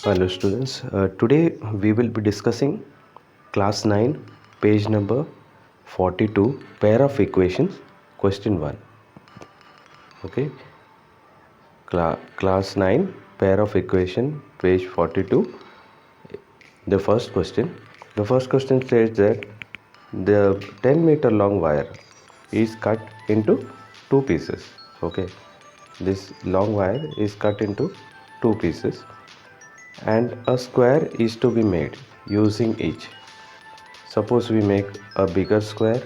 Hello students, today we will be discussing class 9 page number 42 pair of equations question 1. Okay, class 9 pair of equation page 42. The first question says that the 10-meter long wire is cut into two pieces. Okay, this long wire is cut into two pieces and a square is to be made using each. Suppose we make a bigger square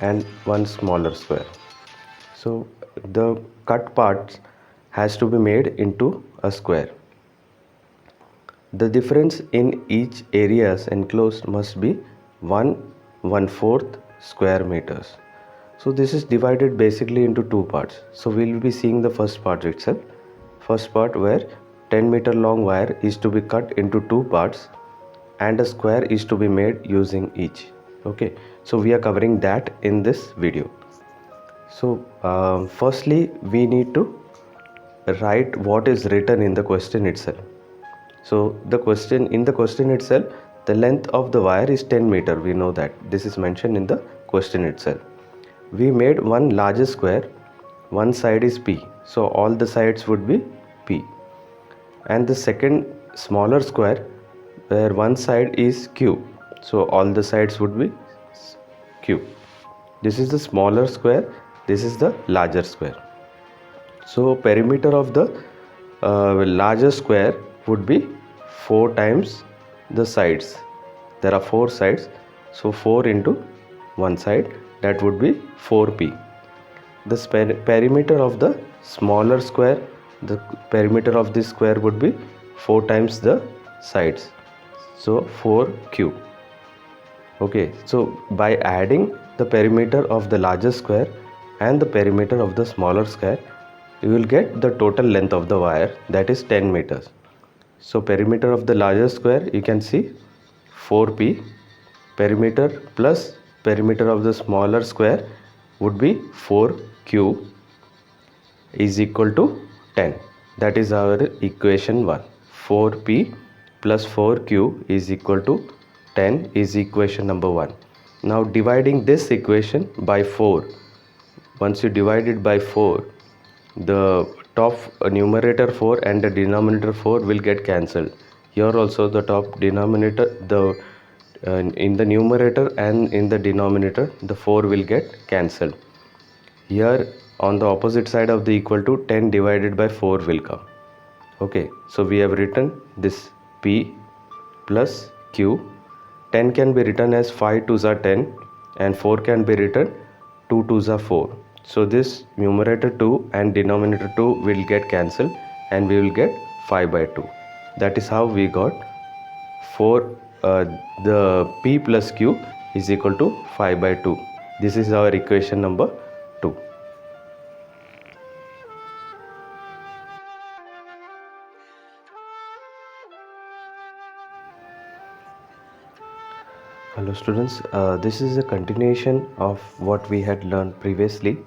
and one smaller square. So the cut parts has to be made into a square. The difference in each areas enclosed must be 1/4 square meters. So this is divided basically into two parts. So we will be seeing the first part itself. First part where 10-meter long wire is to be cut into two parts and a square is to be made using each. Okay, so we are covering that in this video. So firstly we need to write what is written in the question itself. So the question itself, the length of the wire is 10 meter. We know that this is mentioned in the question itself. We made one larger square, one side is P, so all the sides would be P, and the second smaller square where one side is Q, so all the sides would be Q. This is the smaller square, this is the larger square. So perimeter of the larger square would be 4 times the sides. There are 4 sides, so 4 into one side, that would be 4p. The perimeter of the smaller square, the perimeter of this square would be 4 times the sides, so 4q. Okay, so by adding the perimeter of the larger square and the perimeter of the smaller square, you will get the total length of the wire, that is 10 meters. So perimeter of the larger square, you can see 4p, perimeter plus perimeter of the smaller square would be 4q is equal to 10. That is our equation 1. 4p plus 4q is equal to 10 is equation number 1. Now dividing this equation by 4. Once you divide it by 4, the top numerator 4 and the denominator 4 will get cancelled. Here also the top denominator, in the numerator and in the denominator, the 4 will get cancelled. Here on the opposite side of the equal to, 10 divided by 4 will come. Okay, so we have written this P plus Q. 10 can be written as 5 2s are 10 and 4 can be written 2 2s are 4. So this numerator 2 and denominator 2 will get cancelled and we will get 5 by 2. That is how we got the P plus Q is equal to 5 by 2. This is our equation number 2. Hello students, this is a continuation of what we had learned previously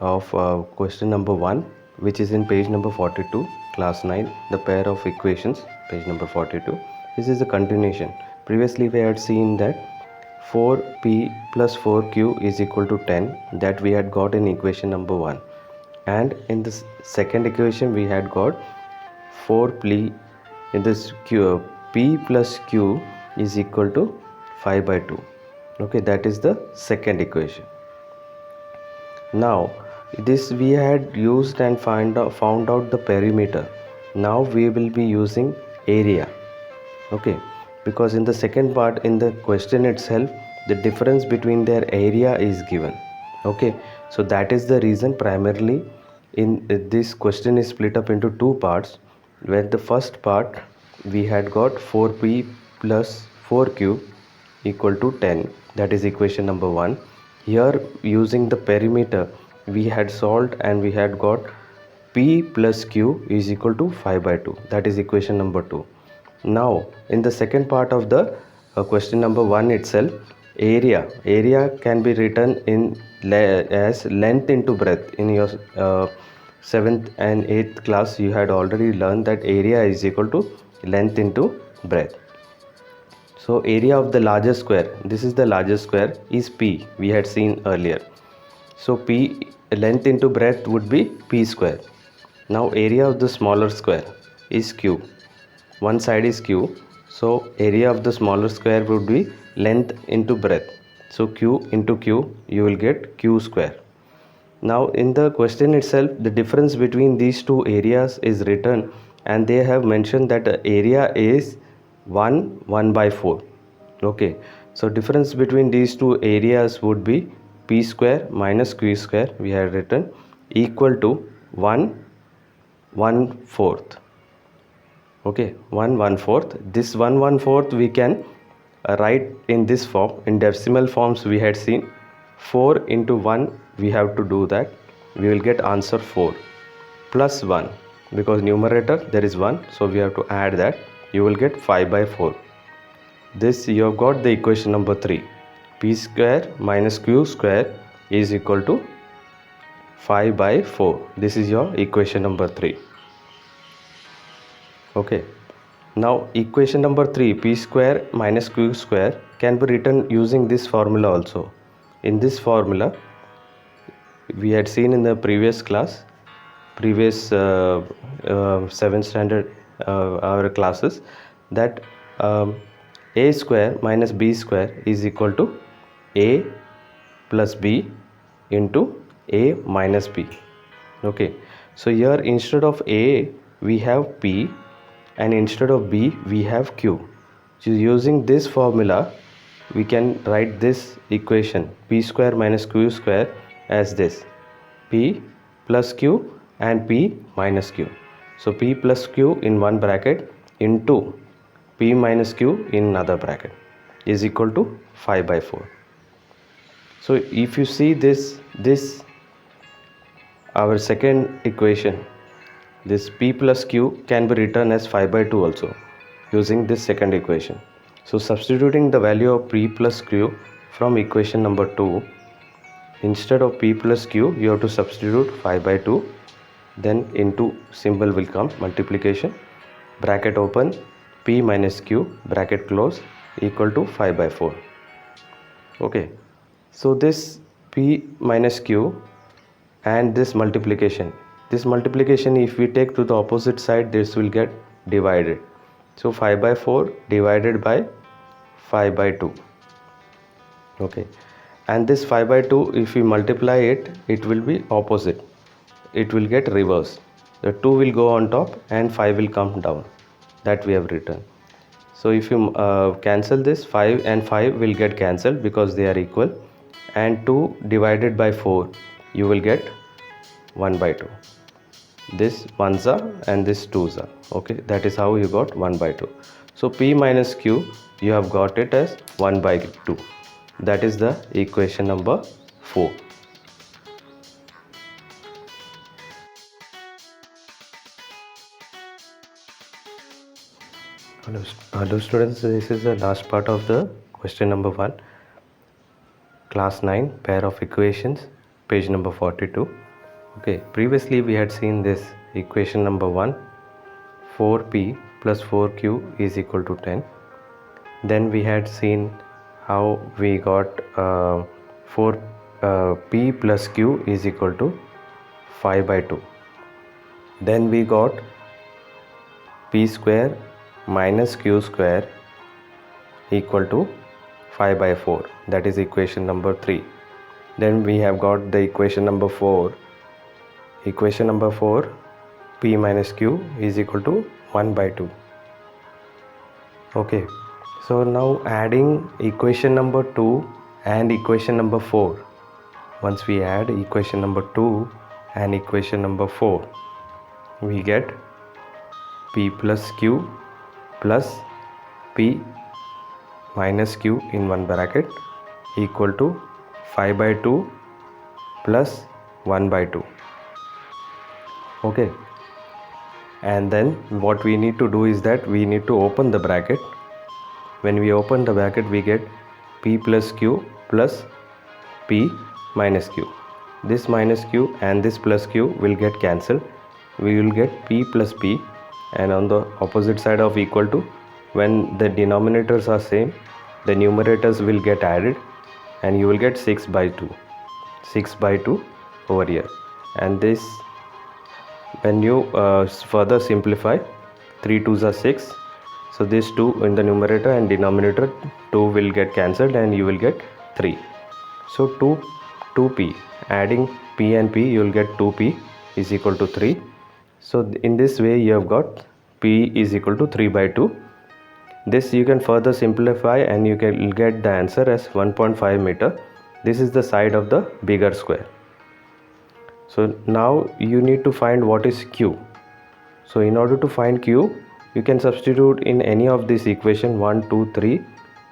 of question number 1, which is in page number 42, class 9, the pair of equations, page number 42. This is a continuation. Previously we had seen that 4p plus 4q is equal to 10, that we had got in equation number 1, and in this second equation we had got 4p in this p plus q is equal to 5 by 2. Okay, that is the second equation. Now this we had used and found out the perimeter. Now we will be using area. Okay, because in the second part in the question itself, the difference between their area is given. Okay, so that is the reason primarily in this question is split up into two parts, where the first part we had got 4p plus 4q equal to 10, that is equation number 1. Here using the perimeter we had solved and we had got p plus q is equal to 5 by 2, that is equation number 2. Now in the second part of the question number 1 itself, area can be written in as length into breadth. In your 7th and 8th class you had already learned that area is equal to length into breadth. So area of the largest square, this is the largest square, is P, we had seen earlier. So P, length into breadth would be P square. Now area of the smaller square is Q. One side is Q, so area of the smaller square would be length into breadth. So Q into Q, you will get Q square. Now in the question itself, the difference between these two areas is written, and they have mentioned that the area is 1 by 4. Okay, so difference between these two areas would be P square minus Q square, we have written, equal to 1/4. Okay, 1/4. This 1/4 we can write in this form. In decimal forms we had seen 4 into 1, we have to do that. We will get answer 4 plus 1, because numerator there is 1, so we have to add that. You will get 5/4. This you have got the equation number 3. P square minus Q square is equal to 5/4. This is your equation number 3. Okay, now equation number 3, P square minus Q square, can be written using this formula also. In this formula, we had seen in the previous class, previous 7th standard our classes, that a square minus b square is equal to a plus b into a minus b. Okay, so here instead of a we have p, and instead of b we have q. So using this formula we can write this equation p square minus q square as this: p plus q and p minus q. So p plus q in one bracket into p minus q in another bracket is equal to 5/4. So if you see this our second equation, this p plus q can be written as 5/2 also using this second equation. So substituting the value of p plus q from equation number 2, instead of p plus q you have to substitute 5/2, then into symbol will come multiplication, bracket open, p minus q, bracket close, equal to 5/4. Okay, so this p minus q and this multiplication if we take to the opposite side, this will get divided. So 5/4 divided by 5/2. Okay, and this 5/2, if we multiply it, it will be opposite, it will get reverse. The 2 will go on top and 5 will come down, that we have written. So if you cancel this, 5 and 5 will get cancelled because they are equal, and 2 divided by 4 you will get 1/2. This 1s are and this 2s are. Okay, that is how you got 1/2. So p minus q you have got it as 1/2. That is the equation number 4. Hello students, this is the last part of the question number 1, class 9, pair of equations, page number 42. Okay, previously we had seen this equation number 1, 4p plus 4q is equal to 10. Then we had seen how we got 4p plus q is equal to 5/2. Then we got p square minus q square equal to 5/4. That is equation number 3. Then we have got the equation number 4. Equation number 4, p minus q is equal to 1/2. Okay, so now adding equation number 2 and equation number 4. Once we add equation number 2 and equation number 4, we get p plus q plus p minus q in one bracket equal to 5/2 plus 1/2. Okay, and then what we need to do is that we need to open the bracket. When we open the bracket, we get p plus q plus p minus q. This minus q and this plus q will get cancelled. We will get p plus p and on the opposite side of equal to, when the denominators are same, the numerators will get added and you will get 6 by 2 over here. And this, when you further simplify, 3 2s are 6, so this 2 in the numerator and denominator, 2 will get cancelled and you will get 3. So 2p, adding p and p, you will get 2p is equal to 3. So in this way you have got p is equal to 3 by 2. This you can further simplify and you can get the answer as 1.5 meter. This is the side of the bigger square. So now you need to find what is q. So in order to find q, you can substitute in any of this equation 1, 2, 3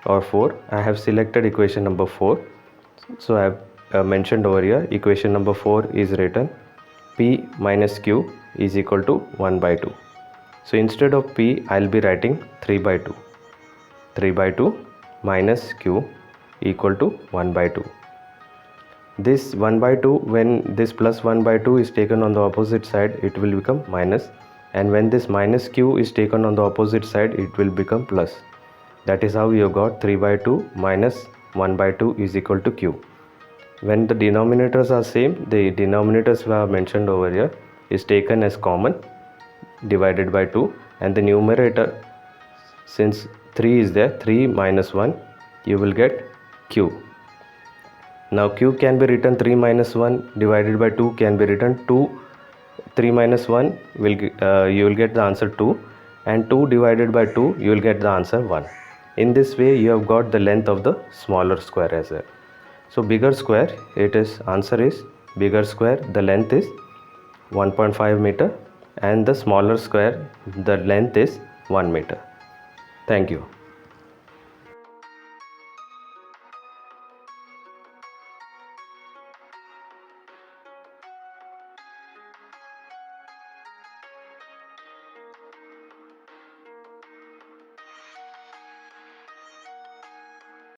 or 4. I have selected equation number 4. So I have mentioned over here, equation number 4 is written p minus q is equal to 1 by 2. So instead of p, I'll be writing 3 by 2. 3 by 2 minus q equal to 1 by 2. This 1 by 2, when this plus 1 by 2 is taken on the opposite side, it will become minus, and when this minus q is taken on the opposite side, it will become plus. That is how you got 3 by 2 minus 1 by 2 is equal to q. When the denominators are same, the denominators are mentioned over here is taken as common, divided by 2, and the numerator, since 3 is there, 3 minus 1, you will get q. Now q can be written 3 minus 1 divided by 2 can be written 2. 3 minus 1 will you will get the answer 2, and 2 divided by 2 you will get the answer 1. In this way you have got the length of the smaller square as well. So bigger square, it is answer is bigger square, the length is 1.5 meter, and the smaller square, the length is 1 meter. Thank you.